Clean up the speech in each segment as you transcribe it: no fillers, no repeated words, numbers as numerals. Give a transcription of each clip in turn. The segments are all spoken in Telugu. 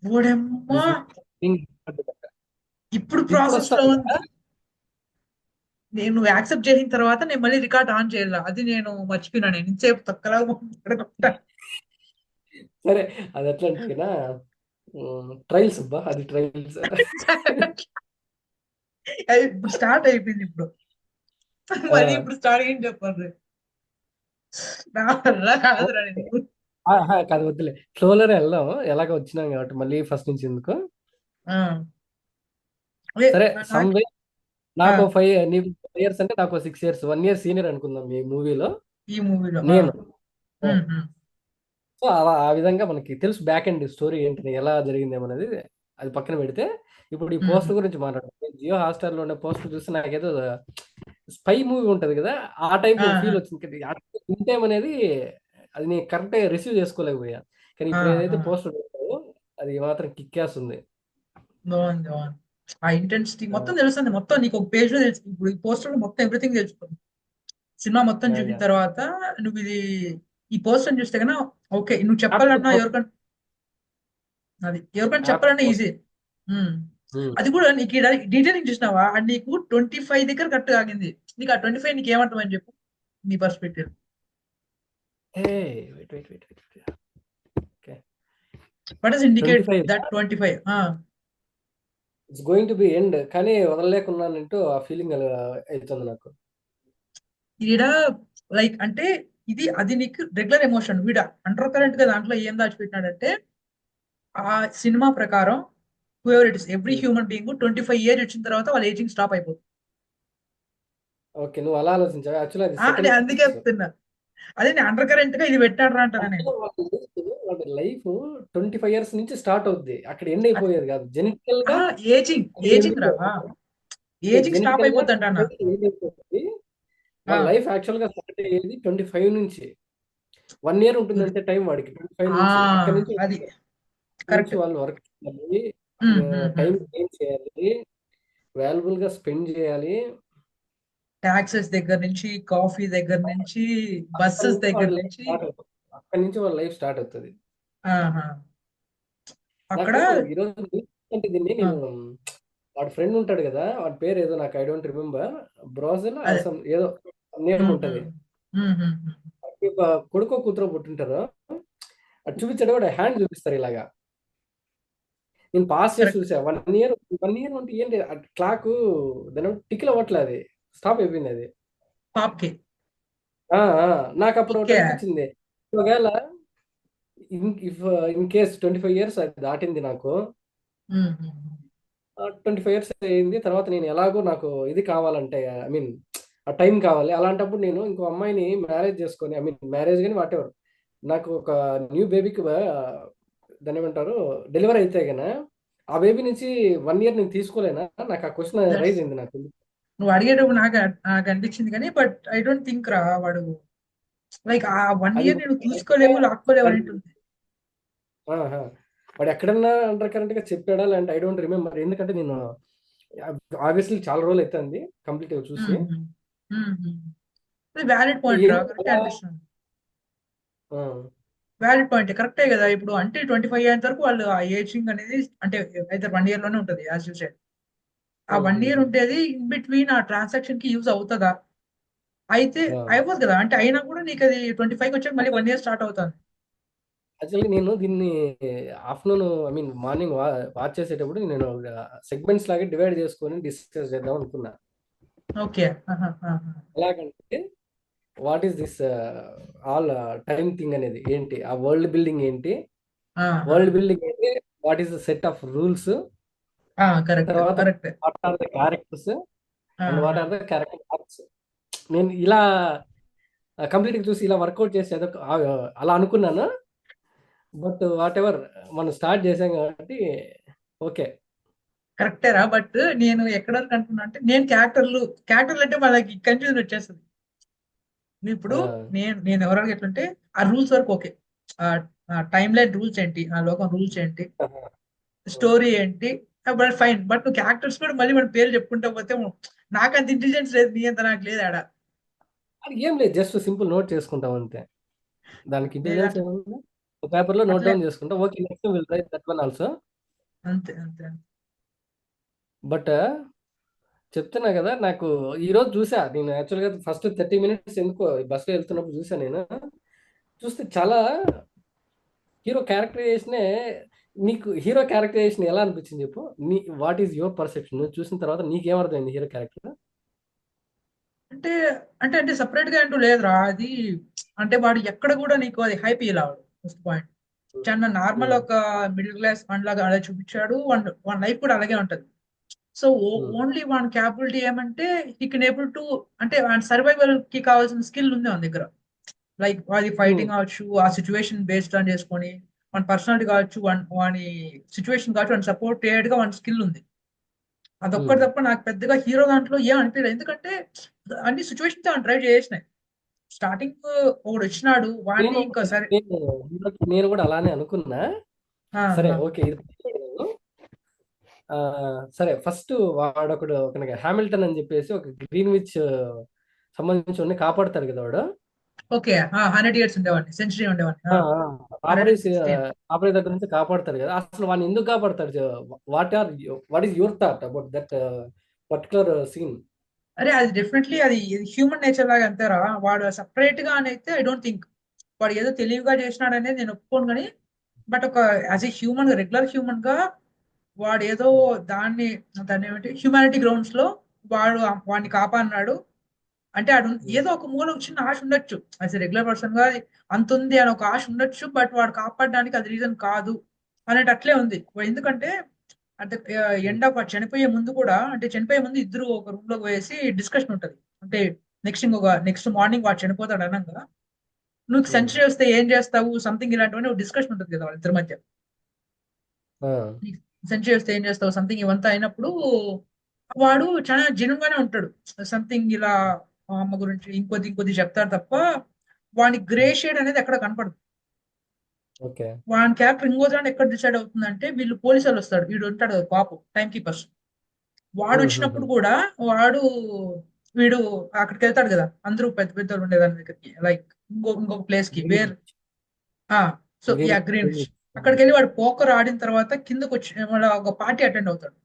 ఓడమ్మా, ఇప్పుడు ఇప్పుడు ప్రాసెస్ లో వస్తుంది. ఉంది. నేను యాక్సెప్ట్ చేసిన తర్వాత నేను మళ్ళీ రికార్డ్ ఆన్ చేయాలి, అది నేను మర్చిపోయినా. నేను ఇంతసేపు తక్కలా మాట్లాడుకుంటా. సరే, అది ఎట్లా అంటే ట్రయల్స్ అబ్బా, అది ట్రయల్స్. అది ఇప్పుడు స్టార్ట్ అయిపోయింది ఇప్పుడు. మళ్ళీ ఇప్పుడు స్టార్ట్ అయ్యింది చెప్పండి. నా వల్ల కాదురా నేను. కాదు, వద్దులే, ఫ్లోలోనే వెళ్దాం. ఎలాగ వచ్చినాం కాబట్టి మళ్ళీ ఫస్ట్ నుంచి ఎందుకు. ఆ, అదే, సరే, నాకు సమ్వే ఆ, నాకు 5, నీకు 5 years అంటే నాకు 6 years, 1 year సీనియర్ అనుకుందాం మీ మూవీలో. ఈ మూవీలో నేను ఉమ్, ఉమ్, సో అలా ఆ విధంగా మనకి తెలుసు బ్యాక్ అండ్ స్టోరీ ఏంటి, ఎలా జరిగిందేమన్నది. అది పక్కన పెడితే ఇప్పుడు ఈ ఉమ్, పోస్టర్ గురించి మాట్లాడుతాం. జియో హాట్‌స్టార్ లో ఉన్న పోస్టర్ చూస్తే నాకేదో స్పై మూవీ ఉంటది కదా, ఆ టైప్ ఆహా, ఫీల్ వచ్చింది. ఇన్ టైం అనేది అది నేను కరెక్ట్ రిసీవ్ చేసుకోలేకపోయా. కానీ ఇప్పుడు ఆహా. ఏదైతే పోస్టర్ పెట్టావో అది మాత్రం కిక్కేస్తుంది. బాగుంది, బాగుంది. ఆ ఇంటెన్సిటీ మొత్తం తెలుస్తుంది. మొత్తం నీకు ఒక పేజ్ లో తెలుసు. ఇప్పుడు ఈ పోస్టర్ మొత్తం ఎవ్రీథింగ్ తెలుసుకుంది. సినిమా మొత్తం చూసిన తర్వాత నువ్వు ఇది, ఈ పోస్టర్ చూస్తే కన్నా ఓకే, నువ్వు చెప్పాలన్నా ఎవరికన్నా, అది ఎవరికైనా చెప్పాలన్నా ఈజీ. అది కూడా నీకు డీటెయిలింగ్ చూసినావా, అది నీకు 25 దగ్గర కరెక్ట్ ఆగింది. నీకు ఆ 25 నీకు ఏమంటామని చెప్పు, నీ పర్స్పెక్టివ్. ఏ wait wait wait wait okay, what is indicate 25 that 25? It's going to be end, కానీ వదలలేకున్నానంటూ ఆ ఫీలింగ్ అవుతుంది నాకు. ఈడ లైక్ అంటే ఇది, అది నీకు రెగ్యులర్ ఎమోషన్. వీడ అండర్ కరెంట్ గా దాంట్లో ఏం దాచిపెట్టినాడంటే, ఆ సినిమా ప్రకారం whoever it is, every human being 25 years వచ్చిన తర్వాత వాళ్ళ ఏజింగ్ స్టాప్ అయిపోతుంది. ఓకే, నువ్వు అలా ఆలోచించావు. యాక్చువల్లీ అది నేను సెకండ్ అందుకే చెప్తున్నా. అదే నేను అండర్ కరెంట్ గా ఇది పెట్టాడు రా అంటారా నేను. వాళ్ళ లైఫ్ 25 years నుంచి స్టార్ట్ అవుద్ది, అక్కడ ఎండ్ అది అయిపోయేది కాదు. జెనెటికల్ గా ఏజింగ్, అది ఎండ్ ఏజింగ్ రా, అయిపోతుంది. ఏజింగ్ స్టాప్ జెనెటికల్ గా అయిపోద్ది అంటానా. 25 ఎండ్ అయిపోతుంది. వాళ్ళ లైఫ్ యాక్చువల్ గా స్టార్ట్ అయ్యేది 25 నుంచి. 1 year గుడ్. ఉంటుందంటే టైం వాడికి 25 నుంచి. అక్కడి నుంచి అది అక్కడి నుంచి కరెక్ట్. వాళ్ళు వర్క్ చేయాలి, టైం గెయిన్ చేయాలి, వాల్యుబుల్ గా స్పెండ్ చేయాలి. టాక్సెస్ దగ్గర నుంచి, కాఫీ దగ్గర నుంచి, అక్కడి బస్సెస్ నుంచి దగ్గర వాడి లైఫ్ నుంచి. స్టార్ట్ అవుతుంది. అక్కడి నుంచి వాళ్ళ లైఫ్ స్టార్ట్ అవుతుంది. ఆహా. అక్కడ నాకు ఈరోజు అంటే దీన్ని ఆ, నేను, వాడి ఫ్రెండ్ ఉంటాడు కదా, వాడి పేరు ఏదో నాకు ఐ డోంట్ రిమెంబర్, బ్రోజల్ అదే. సమ్ ఏదో నేమ్ ఉమ్, ఉంటది. ఉమ్, ఉమ్, ఉమ్, ఉమ్. వాడికి ఒక కొడుకో కూతురో పుట్టింటారు. అది చూపించాడు కూడా, హ్యాండ్ చూపిస్తారు ఇలాగా. నేను పాస్ చేసి కరెక్ట్. చూసా. 1 year, 1 year అంటే ఏంటి, క్లాక్ దాని టిక్లు అవ్వట్లే, అది స్టాప్ అయిపోయింది అది. పాప్ కి ఆ, ఆ, నాకు అప్పుడు ఒకటి ఇక్కే. అనిపించింది. ఒకవేళ ఇఫ్ ఇన్ కేస్ 25 years అది దాటింది నాకు, ఉమ్, ఉమ్. 25 years అయింది తర్వాత, నేను ఎలాగో నాకు ఇది కావాలంటే, ఐ మీన్ ఆ టైం కావాలి. అలాంటప్పుడు నేను ఇంకో అమ్మాయిని మ్యారేజ్ చేసుకొని, ఐ మీన్ మ్యారేజ్ కానీ వాట్ ఎవర్, నాకు ఒక న్యూ బేబీకి దాన్ని ఏమంటారు, డెలివరీ అయితే గన ఆ బేబీ నుంచి 1 year నేను తీసుకోలేనా, నాకు ఆ క్వశ్చన్ దట్స్, రైజ్ అయింది నాకు. నువ్వు అడిగేటప్పుడు నాకు నాకు అనిపించింది కానీ, బట్ ఐ డోంట్ థింక్ రా వాడు లైక్ ఆ వన్ అది ఇయర్ నేను అంటే తీసుకోలేవు, లాక్కోలేవు అని ఉంటుంది. ఆహా. వాడు ఎక్కడన్నా అండర్ కరెంట్ గా చెప్పాడా, లేదంటే ఐ డోంట్ రిమెంబర్. ఎందుకంటే నేను ఆబ్వియస్లీ చాలా రోజులు అవుతుంది కంప్లీట్ గా చూసి. వ్యాలిడ్ పాయింట్ రా, ఎందుకు కరెక్టే అలా? అనిపిస్తుంది. ఆ, వ్యాలిడ్ పాయింట్, కరెక్టే కదా. ఇప్పుడు అంటే 25 అయ్యేంత వరకు వాళ్ళు ఆ ఏజింగ్ అనేది అంటే అయితే 1 year లోనే ఉంటుంది యాజ్ యూ సెడ్. ఆ ఉమ్, 1 year ఉమ్, ఉండేది ఇన్ బిట్వీన్ ఆ ట్రాన్సాక్షన్ కి యూజ్ అవుతుందా? అయితే ఉమ్. అయిపోదు కదా. అంటే అయినా కూడా నీకు అది 25 వచ్చాక మళ్ళీ 1 year స్టార్ట్ అవుతుంది. యాక్చువల్గా నేను దీన్ని afternoon, I mean morning watch చేసేటప్పుడు నేను సెగ్మెంట్స్ లాగా డివైడ్ చేసుకొని డిస్కస్ చేద్దాం అనుకున్నా. ఓకే. ఎలాగంటే what is this all time thing అనేది ఏంటి, ఆ వరల్డ్ బిల్డింగ్ ఏంటి, వరల్డ్ బిల్డింగ్ ఏంటి, what is the set of rules, correct, తర్వాత correct. What are the characters and what are the character arcs. నేను ఇలా కంప్లీట్గా చూసి ఇలా వర్కౌట్ చేసి అలా అనుకున్నాను. బట్ వాట్ ఎవర్, మనం స్టార్ట్ చేసాం కాబట్టి ఓకే. కరెక్టేరా, బట్ నేను ఎక్కడ వరకు అనుకున్నా అంటే, నేను క్యారెక్టర్లు అంటే మనకి కన్ఫ్యూజన్ వచ్చేస్తుంది. నువ్వు ఇప్పుడు నేను ఎవరికి ఎట్లంటే, ఆ రూల్స్ వరకు ఓకే. ఆ టైమ్ లైన్ రూల్స్ ఏంటి, ఆ లోకం రూల్స్ ఏంటి, స్టోరీ ఏంటి, బట్ ఫైన్. బట్ నువ్వు క్యారెక్టర్స్ కూడా మళ్ళీ మన పేరు చెప్పుకుంటా పోతే నాకు అంత ఇంటెలిజెన్స్ లేదు, నీ అంత నాకు లేదు ఆడ. అది ఏం లేదు, జస్ట్ సింపుల్ నోట్ చేసుకుంటాం అంతే. దానికి నేను ఇంటెలిజెన్స్ అట్లా ఏముంది, ఒక పేపర్ లో నోట్ అట్లే డౌన్ చేసుకుంటాం. Okay, next will try that one also. అంతే అంతే. బట్ చెప్తున్నా కదా, నాకు ఈరోజు చూసా నేను యాక్చువల్గా ఫస్ట్ 30 minutes ఎందుకో బస్సులో వెళ్తున్నప్పుడు చూసా నేను. చూస్తే చాలా హీరో క్యారెక్టరైజేషనే. నీకు హీరో క్యారెక్టరైజేషన్ ఎలా అనిపించింది చెప్పు? What is your perception? నువ్వు చూసిన తర్వాత నీకేమర్థమైంది హీరో క్యారెక్టర్? అంటే అంటే అంటే సపరేట్ గా అంటూ లేదురా అది. అంటే వాడు ఎక్కడ కూడా నీకు అది హైప్ ఇలా ఫస్ట్ పాయింట్. చాలా నార్మల్ ఒక మిడిల్ క్లాస్ వన్ లాగా అలా చూపించాడు. వన్ వన్ లైఫ్ కూడా అలాగే ఉంటది. సో ఓన్లీ వన్ క్యాపబిలిటీ ఏమంటే హీ కెన్ ఏబుల్ టు, అంటే వన్ సర్వైవల్ కి కావాల్సిన స్కిల్ ఉంది మన దగ్గర. లైక్ అది ఫైటింగ్ కావచ్చు, ఆ సిచ్యువేషన్ బేస్డ్ ఆన్ చేసుకొని మన పర్సనాలిటీ కావచ్చు, వాని సిచ్యువేషన్ కావచ్చు, వన్ సపోర్టెడ్ గా వన్ స్కిల్ ఉంది. అదొక్కటి తప్ప నాకు పెద్దగా హీరో దాంట్లో ఏం అనిపించలేదు. ఎందుకంటే అన్ని సిచ్యువేషన్స్ ఆయన ట్రై చేసినాయి. స్టార్టింగ్ ఒకడు వచ్చినాడు వాడిని నేను ఇంకా సరే. నేను కూడా అలానే అనుకున్నా. ఆ, సరే ఆ, ఓకే, ఇది నేను. ఆ, సరే ఫస్ట్ వాడొకడు ఒక హామిల్టన్ అని చెప్పేసి ఒక గ్రీన్విచ్ సంబంధించి కాపాడుతాడు కదా వాడు. ఓకే. 100 years ఉండేవాడిని, సెంచరీ ఉండేవాడిని. ఆపరేసి 116. ఆపరేస్ దగ్గర నుంచి కాపాడతాడు కదా. అసలు వాడిని ఎందుకు కాపాడతాడు? What is your thought about that particular scene? అరే అది డెఫినెట్లీ అది హ్యూమన్ నేచర్ లాగా అంతేరా. వాడు సపరేట్ గా అని అయితే ఐ డోంట్ థింక్. వాడు ఏదో తెలివిగా చేసినాడు అనేది నేను ఒప్పుకోను కానీ, బట్ ఒక as a human, regular human గా వాడు ఏదో దాన్ని దాన్ని ఏమంటే హ్యూమానిటీ గ్రౌండ్స్ లో వాడు వాడిని కాపాడినాడు. అంటే ఆడు ఏదో ఒక మూల ఒక చిన్న ఆశ ఉండొచ్చు, యాజ్ ఎ రెగ్యులర్ పర్సన్ గా అంత ఉంది అని ఒక ఆశ ఉండొచ్చు. బట్ వాడు కాపాడడానికి అది రీజన్ కాదు అనేటి అట్లే ఉంది. ఎందుకంటే అంటే ఎండ్ ఆఫ్ చనిపోయే ముందు కూడా, అంటే చనిపోయే ముందు ఇద్దరు ఒక రూమ్ లోకి వేసి డిస్కషన్ ఉంటది. అంటే నెక్స్ట్ మార్నింగ్ వాడు చనిపోతాడు అనగా, నువ్వు సెంచరీ వస్తే ఏం చేస్తావు సంథింగ్ ఇలాంటివన్నీ ఒక డిస్కషన్ ఉంటుంది కదా వాళ్ళిద్దరి మధ్య. సెంచరీ వస్తే ఏం చేస్తావు సంథింగ్ ఇవంతా అయినప్పుడు వాడు చాలా జెన్యున్ గానే ఉంటాడు. సంథింగ్ ఇలా మా అమ్మ గురించి ఇంకొద్ది చెప్తాడు తప్ప వాని గ్రే షేడ్ అనేది ఎక్కడ కనపడదు. ఓకే. వాని క్యారెక్టర్ ఇంకోదాన్ని ఎక్కడ డిసైడ్ అవుతుందంటే, వీళ్ళు పోలీసు వాళ్ళు వస్తాడు, వీడు ఉంటాడు కదా పాపం టైం కీపర్స్. వాడు వచ్చినప్పుడు కూడా వాడు వీడు అక్కడికి వెళ్తాడు కదా, అందరూ పెద్ద పెద్దలు ఉండేదాని దగ్గరికి, లైక్ ఇంకొక ప్లేస్ కి వేర్. So yeah green. అక్కడికి వెళ్ళి వాడు పోకర్ ఆడిన తర్వాత కిందకు వచ్చి మళ్ళీ ఒక పార్టీ అటెండ్ అవుతాడు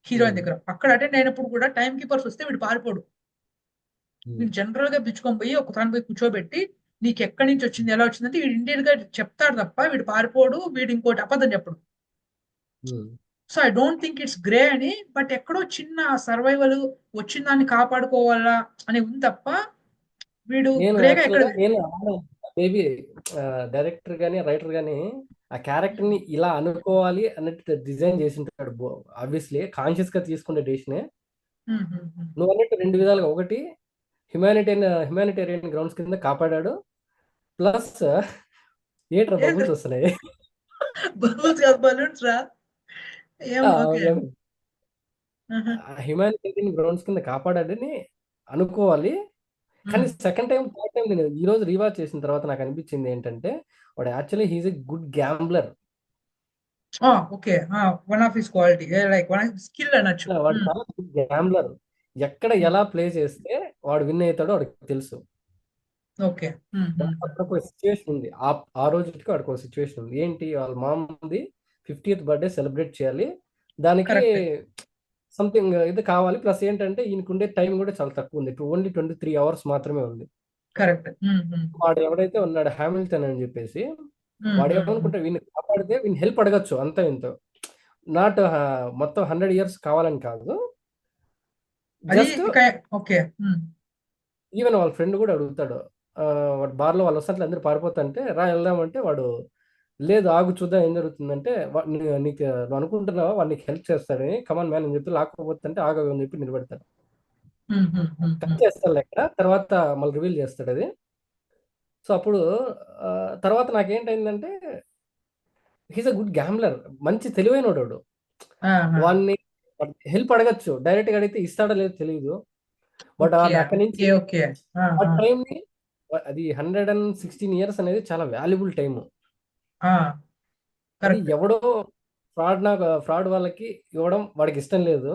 హీరోయిన్ దగ్గర. అక్కడ అటెండ్ అయినప్పుడు కూడా టైం కీపర్స్ వస్తే వీడు పారిపోడు. వీడు జనరల్ గా పిలుచుకొని పోయి ఒక తాను పోయి కూర్చోబెట్టి, నీకు ఎక్కడి నుంచి వచ్చింది ఎలా వచ్చిందంటే వీడు ఇండియన్ గా చెప్తాడు తప్ప వీడు పారిపోడు, వీడు ఇంకోటి అబద్ధం చెప్పడు. So I don't think it's grey అని, బట్ ఎక్కడో చిన్న సర్వైవల్ వచ్చిన దాన్ని కాపాడుకోవాలా అని ఉంది తప్ప వీడు నేను గ్రేగా ఎక్కడ. యాక్చువల్గా మేబీ డైరెక్టర్ గానీ రైటర్ గానీ ఆ క్యారెక్టర్ ని ఇలా అనుకోవాలి అన్నట్టు డిజైన్ చేసి ఉంటాడు. ఆబ్వియస్లీ కాన్షియస్ గా తీసుకునే డెసిషనే. నువ్వు అన్నట్టు రెండు విధాలుగా, ఒకటి హ్యుమానిటేరియన్ గ్రౌండ్స్ కింద కాపాడాడు, ప్లస్ ఏట్రా బబుల్స్ వస్తున్నాయి. బలూన్స్ రా. ఏం ఓకే. హ్యుమానిటేరియన్ గ్రౌండ్స్ కింద కాపాడాడని అనుకోవాలి. కానీ సెకండ్ టైం థర్డ్ టైం నేను ఈ రోజు రీవాచ్ చేసిన తర్వాత నాకు అనిపించింది ఏంటంటే, వాడు actually he is a good gambler. Okay. One of his quality, like one skill అనొచ్చు. వాడు చాలా గుడ్ గ్యాంబ్లర్. ఎక్కడ ఎలా ప్లే చేస్తే వాడు విన్ అవుతాడో వాడికి తెలుసు. ఓకే. అక్కడ ఒక సిచ్యువేషన్ ఉంది, ఆ రోజుకి వాడికి ఒక సిచ్యువేషన్ ఉంది. ఏంటి, వాళ్ళ మామది 50th బర్త్డే సెలబ్రేట్ చేయాలి, దానికి కరెక్ట్. సంథింగ్ ఇది కావాలి. ప్లస్ ఏంటంటే ఈయనకుండే టైం కూడా చాలా తక్కువ ఉంది, ఓన్లీ 23 hours మాత్రమే ఉంది. కరెక్ట్. వాడు ఎవడైతే ఉన్నాడు హామిల్టన్ అని చెప్పేసి, వాడు ఏమనుకుంటే వీడిని కాపాడితే వీని హెల్ప్ అడగచ్చు అంత ఇంత, నాట్ మొత్తం 100 years కావాలని కాదు. Just okay. ఈవెన్ వాళ్ళ ఫ్రెండ్ కూడా అడుగుతాడు, వాడు బార్లో వాళ్ళు వస్తే అందరూ పారిపోతుంటే రా వెళ్దామంటే, వాడు లేదు ఆగు చూద్దాం ఏం జరుగుతుందంటే, నీకు నువ్వు అనుకుంటున్నావా వాడు నీకు హెల్ప్ చేస్తాడని, కమాన్ మ్యాన్ అని చెప్పి లాక్కోపోతుంటే ఆగు అని చెప్పి నిలబెడతాడు. కట్ చేస్తాడు లెక్క, తర్వాత మళ్ళీ రివీల్ చేస్తాడు అది. సో అప్పుడు తర్వాత నాకేంటైందంటే, హీస్ అ గుడ్ గ్యాంబ్లర్, మంచి తెలివైన వాడు. వాడిని హెల్ప్ అడగచ్చు, డైరెక్ట్ గా అడిగితే ఇస్తాడో లేదో తెలియదు. బట్ అక్కడి నుంచి ఆ టైం ని, అది 116 years అనేది చాలా వాల్యుబుల్ టైం. అది ఎవడో ఫ్రాడ్ వాళ్ళకి ఇవ్వడం వాడికి ఇష్టం లేదు.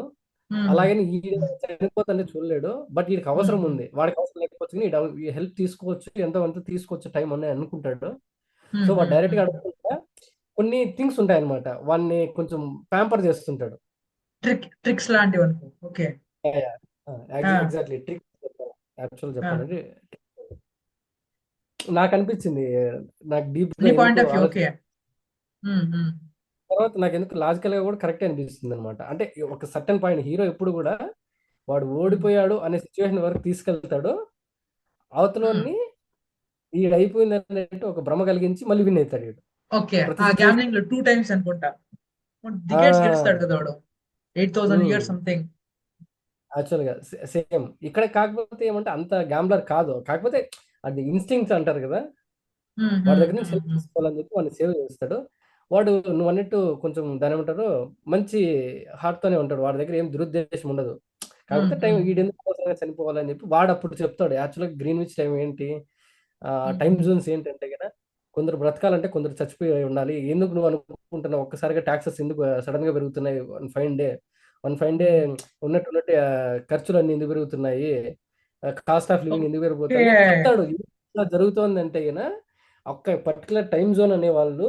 అలాగని ఈ చనిపోతుంటే చూడలేడు, బట్ వీడికి అవసరం ఉంది. వాడికి అవసరం లేకపోవచ్చు హెల్ప్ తీసుకోవచ్చు, ఎంతో అంత తీసుకోవచ్చు టైం అని అనుకుంటాడు. సో వాడు డైరెక్ట్ గా అడుగుతుంటా కొన్ని థింగ్స్ ఉంటాయన్నమాట. వాడిని కొంచెం ప్యాంపర్ చేస్తుంటాడు. ట్రిక్స్ లాంటివి అనుకో. ఓకే. ఆ, ఎగ్జాక్ట్లీ ట్రిక్ యాక్చువల్ ఆ. చెప్పాలంటే నాకు అనిపించింది, నాకు డీప్ గా నీ ఎందుకు పాయింట్ ఆఫ్ వ్యూ. ఓకే. ఆలోచించిన తర్వాత నాకు ఎందుకు లాజికల్ గా కూడా కరెక్ట్ అనిపిస్తుంది అనమాట. అంటే ఒక సర్టన్ పాయింట్ హీరో ఎప్పుడు కూడా వాడు ఓడిపోయాడు అనే సిచ్యువేషన్ వరకు తీసుకెళ్తాడు, అవతలని ఈడైపోయింది అన్నట్టు ఒక భ్రమ కలిగించి మళ్ళీ విన్ అవుతాడు వీడు ఓకే. ప్రతి ఆ సిచ్యువేషన్. గ్యామ్లింగ్ లో 2 టైమ్స్ అనుకుంటా. డికేట్స్ గెలుస్తాడు కదా వాడు. 8,000 years సంథింగ్. యాక్చువల్ గా సేమ్ ఇక్కడ. కాకపోతే ఏమంటే అంత గ్యాంబ్లర్ కాదు, కాకపోతే అది ఇన్స్టింక్ట్స్ అంటారు కదా, వాడి దగ్గర నుంచి హెల్ప్ తీసుకోవాలని చెప్పి వాడిని సేవ్ చేస్తాడు. వాడు నువ్వు అన్నట్టు కొంచెం దాని ఏమంటారు, మంచి హార్ట్ తోనే ఉంటాడు, వాడి దగ్గర ఏం దురుద్దేశం ఉండదు. కాకపోతే టైం వీడెందుకు అవసరంగా చనిపోవాలని చెప్పి వాడు అప్పుడు చెప్తాడు. యాక్చువల్గా గ్రీన్విచ్ టైం ఏంటి, టైం జోన్స్ ఏంటంటే కదా, కొందరు బ్రతకాలంటే కొందరు చచ్చిపోయి ఉండాలి. ఎందుకు నువ్వు అనుకుంటున్నావు ఒక్కసారిగా ట్యాక్సెస్ ఎందుకు సడన్ గా పెరుగుతున్నాయి, వన్ ఫైన్ డే ఉన్నట్టు ఉన్నట్టు ఖర్చులు అన్ని ఎందుకు పెరుగుతున్నాయి, కాస్ట్ ఆఫ్ లివింగ్ ఎందుకు ఓకే. పెరిగిపోతుంది చెప్తాడు. ఇలా జరుగుతోంది అంటే గన ఒక్క పర్టికులర్ టైం జోన్ అనే వాళ్ళు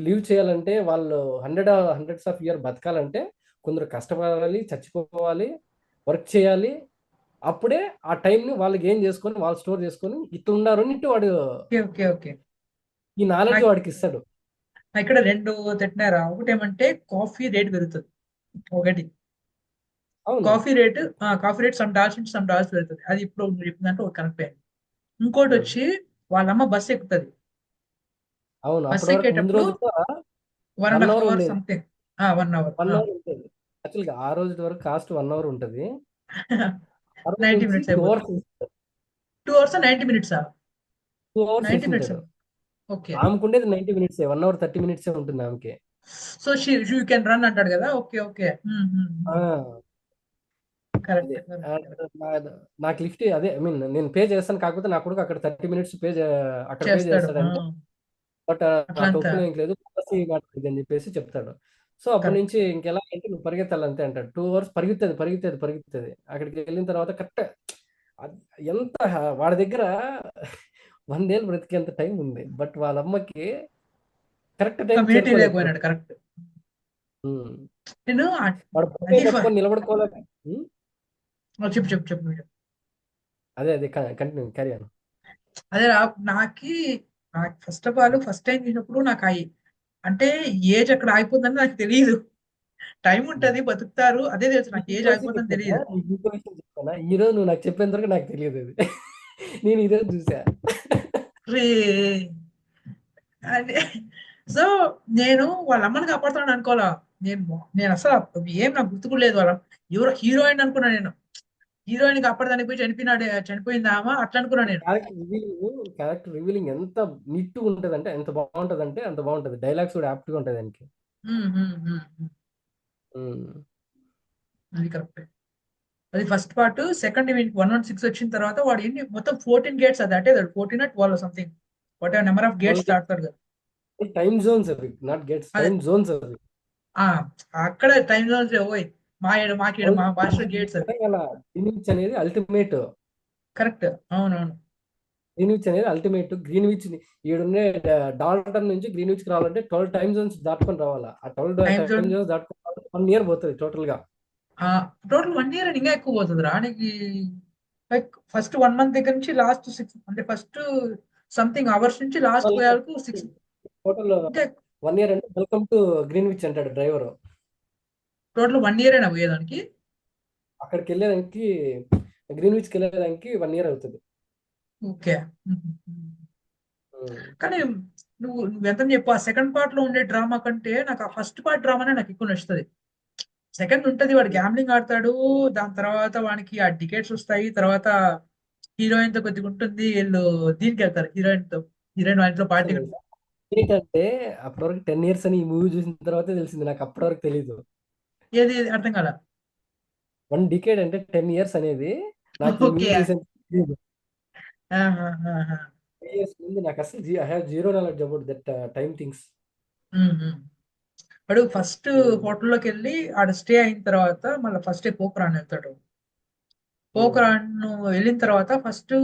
లివ్ చేయాలంటే, వాళ్ళు హండ్రెడ్స్ ఆఫ్ ఇయర్ బతకాలంటే కొందరు కష్టపడాలి, చచ్చిపోవాలి, వర్క్ చేయాలి. అప్పుడే ఆ టైంని వాళ్ళు గెయిన్ చేసుకొని వాళ్ళు స్టోర్ చేసుకొని ఇట్లా ఉన్నారు అని ఇట్టు వాడు ఓకే. ఓకే. ఓకే. ఈ నాలెడ్జ్ నాకు వాడికి ఇస్తాడు. ఇక్కడ రెండు తిట్టినారా. ఒకటి ఏమంటే కాఫీ రేట్ పెరుగుతుంది. ఒకటి అవును. కాఫీ రేట్ సమ్ డాల్స్ పెరుగుతుంది. అది ఇప్పుడు నువ్వు చెప్పిందంటే ఒక కరెక్ట్ అయింది. ఇంకోటి ఉమ్. వచ్చి వాళ్ళమ్మ బస్ ఎక్కుతుంది. అవును, బస్ అప్పటి వరకు ముందు ఎక్కేటప్పుడు రోజు 1.5 hour ఉండేది. సంథింగ్. 1 hour. 1 అవర్ ఉంటుంది. యాక్చువల్గా ఆ రోజు వరకు కాస్ట్ 1 అవర్ ఉంటుంది. ఆ రోజు 90 నుంచి మినిట్స్ టూ అయిపోతుంది. అవర్స్ ఇస్తాడు. 2 hours 90 minutes. 2 hours 90 minutes. వేసింటాడు. ఓకే. ఆమెకుండేది 90 మినిట్సే, 1 అవర్ 30 మినిట్సే ఉంటుంది ఆమెకి. సో షీ కెన్ రన్ అంటాడు కదా. ఓకే. ఓకే. ఆ, అదే. కరెక్ట్. ఆ, కరెక్ట్. నాకు లిఫ్ట్ అదే, ఐ మీన్ నేను పే చేస్తాను, కాకపోతే నా కొడుకు అక్కడ 30 మినిట్స్ అక్కడ పే చేస్తాడు. చేస్తాడంటే, బట్ నాకు అట్లంతా. ఒప్పుకునే లేదు, పాలసీ ఇది అని చెప్పేసి చెప్తాడు. సో అప్పటి కరెక్ట్. నుంచి ఇంకెలా అంటే నువ్వు పరిగెత్తాలి అంతే అంటాడు. 2 అవర్స్ పరిగెత్తేది పరిగెత్తేది పరిగెత్తేది అక్కడికి వెళ్ళిన తర్వాత కరెక్ట్ ఎంత వాడి దగ్గర 100 ఏళ్ళు బ్రతికేంత టైం ఉంది, బట్ వాళ్ళ అమ్మకి కరెక్ట్ టైం కమ్యూనిటీ లేకపోయినాడు. చేరుకోలేకపోతుంది. కరెక్ట్. ఉమ్. నేను వాడు పక్కనే అది పట్టుకొని నిలబడుకోలేక. ఉమ్. చెప్పు చెప్పు చెప్పు నువ్వు చెప్పు. అదే అదే కంటిన్యూ క్యారీ ఆన్. అదే నాకి నాకు ఫస్ట్ టైం చూసినప్పుడు నాకు అంటే ఏజ్ అక్కడ ఆగిపోతుందని నాకు తెలియదు. టైం ఉంటది, బతుకుతారు, అదే తెలుసు. నాకు నీకు ఏజ్ ఇంకో విషయం ఆగిపోతుందని చెప్తానా, తెలియదు. నీకు ఇంకో విషయం చెప్తానా, ఈ రోజు నువ్వు నాకు చెప్పేంత వరకు నాకు తెలియదు అది. నేను ఈ రోజు చూసా. రే అంటే సో నేను వాళ్ళ అమ్మని కాపాడుతాను అనుకోవాలా. నేను అసలు ఏం నాకు గుర్తుకులేదు. వాళ్ళ ఎవరో హీరోయిన్ అనుకున్నా నేను. హీరోయిన్ కాపాడడానికి పోయి చనిపోయిందా ఆమె అట్లా అనుకున్నా నేను. క్యారెక్టర్ రివీలింగ్ ఎంత నీట్ ఉంటది అంటే, ఎంత బాగుంటది అంటే అంత బాగుంటది. డైలాగ్స్ కూడా యాప్ట్ గా ఉంటాయి దానికి. ఉమ్, ఉమ్, ఉమ్, ఉమ్. ఉమ్. అది కరెక్ట్. అది ఫస్ట్ పార్ట్. సెకండ్ 116 వచ్చిన తర్వాత వాడు ఎన్ని మొత్తం 14 గేట్స్ అది అంటే 14 or 12 something. What number of gates దాటుతాడు కదా. టైమ్ జోన్స్ అవి, నాట్ గెట్స్, అదే. టైమ్ జోన్స్ అవి. ఆ అక్కడ టైం జోన్స్ పోయి మాకేడు మా భాష గేట్స్ అవి. గ్రీన్విచ్ అనేది అల్టిమేట్. కరెక్ట్. అవునవును. గ్రీన్విచ్ అనేది అల్టిమేట్. గ్రీన్విచ్ ఈడున్నే డాల్టన్ నుంచి గ్రీన్విచ్ కి రావాలంటే 12 టైమ్ జోన్స్ దాటుకొని రావాలా. ఆ 12 టైం జోన్ టైమ్ జోన్స్ దాటుకొని 1 ఇయర్ పోతుంది టోటల్ గా. టోటల్ 1 year అని ఇంకా ఎక్కువ పోతుంది రానికి. లైక్ ఫస్ట్ 1 month దగ్గర నుంచి లాస్ట్ 6 అంటే ఫస్ట్ సంథింగ్ అవర్స్ నుంచి లాస్ట్ పోయేందుకు 6 టోటల్ ఇంకా. 1 ఇయర్ అంటే వెల్కమ్ టు గ్రీన్విచ్ అంటాడు డ్రైవర్. టోటల్ 1 year అయినా పోయేదానికి. అక్కడికి వెళ్ళేదానికి, గ్రీన్విచ్కి వెళ్ళేదానికి 1 ఇయర్ అవుతుంది. ఓకే. కానీ నువ్వు ఎంత చెప్పు, ఆ సెకండ్ పార్ట్ లో ఉండే డ్రామా కంటే నాకు ఆ ఫస్ట్ పార్ట్ డ్రామానే నాకు ఎక్కువ నచ్చుతుంది. సెకండ్ ఉంటది, వాడు గ్యాంబ్లింగ్ ఆడతాడు. దాని తర్వాత వానికి ఆ టికెట్స్ వస్తాయి. తర్వాత హీరోయిన్ తో కొద్దిగా ఉంటుంది. వీళ్ళు దీనికి వెళ్తారు హీరోయిన్ వాళ్ళతో పార్టీ. ఏంటంటే అప్పటి వరకు 10 ఇయర్స్ అని ఈ మూవీ చూసిన తర్వాతే తెలిసింది నాకు, అప్పటి వరకు తెలీదు. ఏది అర్థం కాల. 1 డికేడ్ అంటే 10 ఇయర్స్ అనేది నాకు ఈ ఓకే. మూవీ చూసిన తెలీదు. ఆహాహాహా. 3 ఇయర్స్ ముందు నాకు అసలు I have zero knowledge about that time things. వాడు ఫస్ట్ హోటల్లోకి వెళ్ళి ఆడ స్టే అయిన తర్వాత మళ్ళీ ఫస్ట్ డే పోకరాన్ వెళ్తాడు. పోకరాన్ వెళ్ళిన తర్వాత ఫస్ట్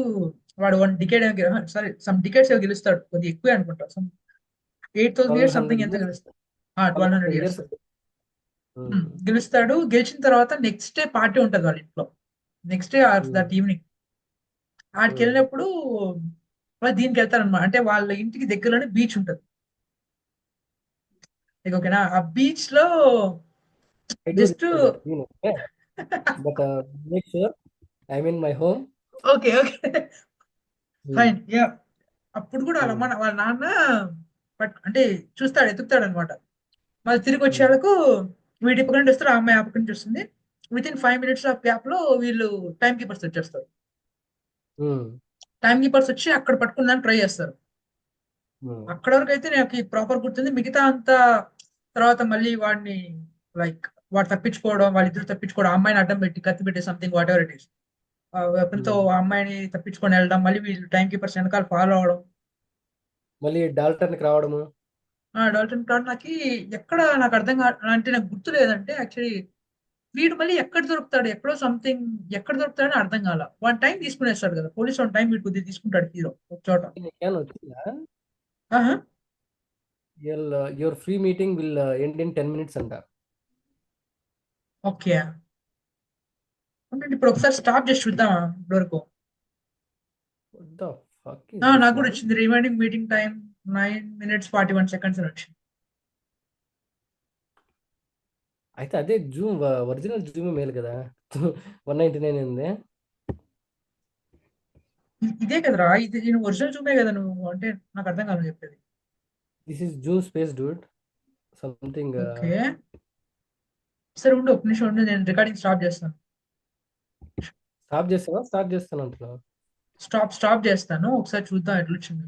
వాడు 1 డికేడ్ సారీ సమ్ డికేట్స్ గెలుస్తాడు. కొద్దిగా ఎక్కువే అనుకుంటా. 8,000 ఇయర్స్ సంథింగ్ 1200 ఎంత ఇయర్స్ గెలుస్తాడు? 1200 ఇయర్స్ ఇయర్స్. గెలుస్తాడు. గెలిచిన తర్వాత నెక్స్ట్ డే పార్టీ ఉంటది వాళ్ళ ఇంట్లో. Next day or that evening ఆడికి వెళ్ళినప్పుడు వాళ్ళు దీనికి వెళ్తారనమాట. అంటే వాళ్ళ ఇంటికి దగ్గరలోనే బీచ్ ఉంటది. Like, ఓకేనా, ఆ బీచ్ లో I do just remember that scene. Okay. But make sure I mean my home. Okay okay fine yeah. అప్పుడు కూడా వాళ్ళ నాన్న అంటే చూస్తాడు, ఎత్తుకుతాడు అనమాట. మళ్ళీ తిరిగి వచ్చేందుకు వీడి పక్క నుంచి వస్తారు, ఆ అమ్మాయి ఆ పక్క నుంచి వస్తుంది. With in 5 minutes of gap లో వీళ్ళు టైం కీపర్స్ వచ్చేస్తారు. టైం కీపర్స్ వచ్చి అక్కడ పట్టుకుందానికి ట్రై చేస్తారు. అక్కడ వరకు అయితే నాకు ప్రాపర్ గుర్తుంది. మిగతా అంతా తర్వాత మళ్ళీ వాడిని లైక్ వాడు తప్పించుకోవడం, వాళ్ళిద్దరు తప్పించుకోవడం, ఆ అమ్మాయిని అడ్డం పెట్టి కత్తి పెట్టి something whatever it is, వెపన్తో ఆ అమ్మాయిని తప్పించుకొని వెళ్ళడం, మళ్ళీ వీళ్ళు టైం కీపర్స్ వెనకాల ఫాలో అవడం. మళ్ళీ డాల్టన్కి రావడము. డాల్టన్ కార్డ్ నాకు ఎక్కడ నాకు అర్థం అంటే నాకు గుర్తు లేదంటే యాక్చువల్లీ వీడు మళ్ళీ ఎక్కడ దొరుకుతాడు, ఎక్కడో సంథింగ్ ఎక్కడ దొరుకుతాడని అర్థం కాల. వన్ టైం తీసుకునేస్తాడు కదా పోలీస్, వన్ టైం వీడు కొద్దిగా తీసుకుంటాడు హీరో ఒక చోట. ఏమైనా వచ్చిందా? ఆహా. Your free meeting will end in 10 minutes అంట. ఓకే అంటే ఇప్పుడు ఒకసారి స్టాప్ చేసి చూద్దామా ఇప్పటి వరకు. What the fuck is this, నాకు కూడా man? వచ్చింది remaining meeting time 9 minutes 41 seconds అని వచ్చింది. అయితే అదే జూమ్ ఒరిజినల్ జూమ్ మేలు కదా. 199 ఉంది. ఇదే కదరా, ఇది నేను ఒరిజినల్ జూమే కదా నువ్వు అంటే, నాకు అర్థం కాదు చెప్పేది. This is Zoom space Dude something. Okay సరే ఉండు, ఒక నిమిషం ఉండు, నేను రికార్డింగ్ స్టాప్ చేస్తాను. స్టాప్ చేస్తావా? స్టార్ట్ చేస్తాను అంటున్నావు. స్టాప్ చేస్తాను, ఒకసారి చూద్దాం ఎట్లా వచ్చింది.